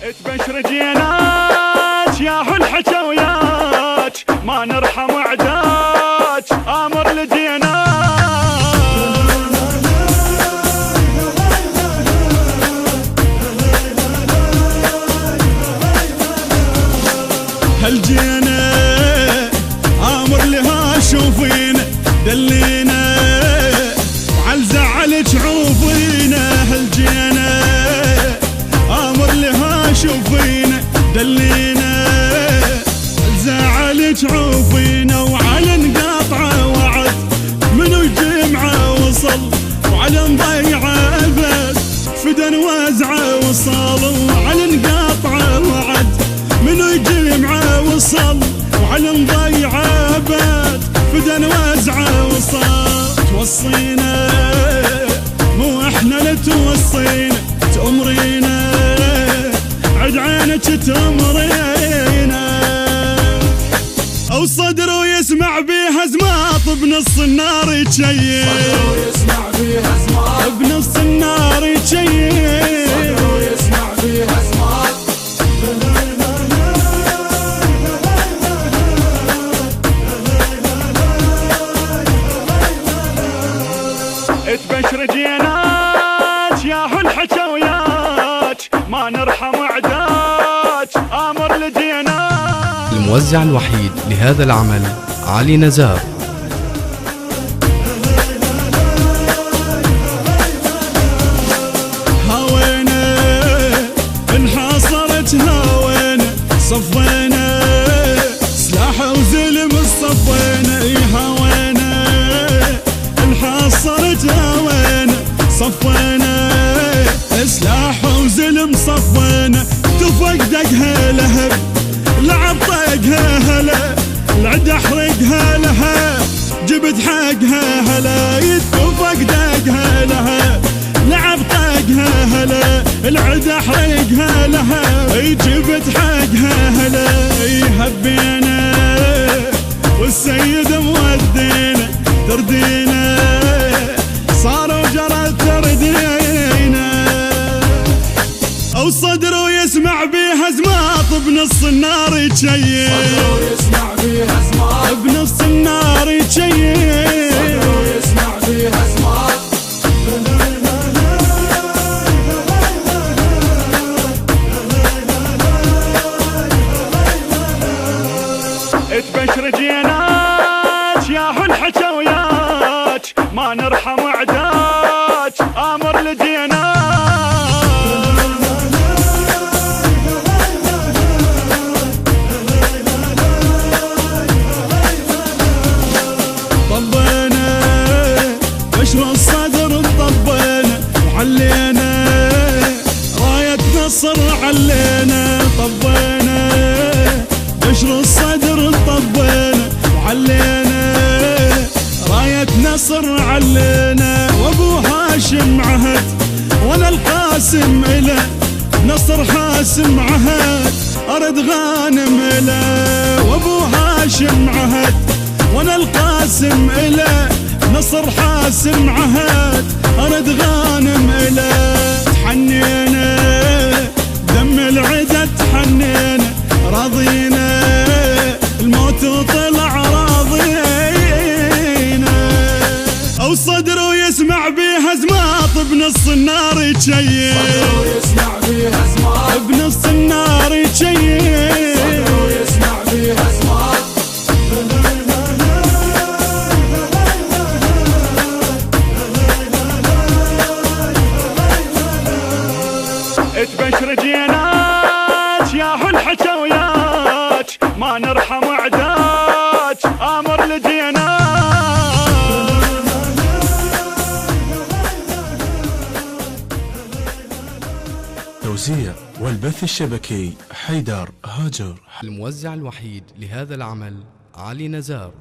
تبشر جينات يا حل حكاويات ما نرحم عدات امر لدينا. هل جينا امر لها شوفينا دلينا وعلى زعلك عوفينا. هل جينا امر لها شوفينا دلينا زعلك عوفينا وعلى نقاطعه وعد منو جمعه وصل وعلى نضيعه بس فدن وزعه وصل وعلى نقاطعه وعد منو جمعه وصل وعلى نضيعه بس فدن وزعه وصل. توصينا مو احنا اللي توصينا تأمرينا عد عينك تمرينا او صدر ويسمع بيها زماط بنص النار يتشيل. صدر ويسمع بيها زماط بنص النار يتشيل. صدر ويسمع بيها زماط تبشر جينات يا حل حكاويات ما نرحم عدات امر لدينا. الموزع الوحيد لهذا العمل علي نزار. هاوينا انحاصرت هاوينا صفينا سلاح وزلم الصفينا. هاوينا انحاصرت هاوينا صفينا سلاح وزلم صفينا. تفق دقها لهب لعب طيقها هلا العد احرقها لها جبت حقها هلا يتفق دقها لها لعب طيقها هلا العد احرقها لها جبت حقها هلا. هبينا والسيد مودينا تردينا صاروا جرى تردينا او صدر ويسمع بيها زماط بنص النار يتشيل. صدر ويسمع بيها زماط بنص النار يتشيل. صدر ويسمع بيها زماط تبشر جينات يا حل حكاويات ما نرحم عدات امر لدينا. طبينا بشر الصدر طبينا وعلينا راية نصر علينا. طبينا بشر الصدر طبينا وعلينا راية نصر علينا. وابو هاشم عهد وانا القاسم اله نصر حاسم عهد ارد غانم اله. وابو هاشم عهد وانا القاسم اله نصر حاسم عهد ارد غانم اله. تحنينا دم العدد تحنينا راضينا الموت وطلع راضينا او صدر ويسمع بيها زماط بنص النار يتشيل. صدر ويسمع بيها زماط بنص النار يتشيل. صدر ويسمع بيها زماط تبشر جينات يا حل حكاويات ما نرحم عدات امر لدينا. توزيع والبث الشبكي حيدر هاجر. الموزع الوحيد لهذا العمل علي نزار.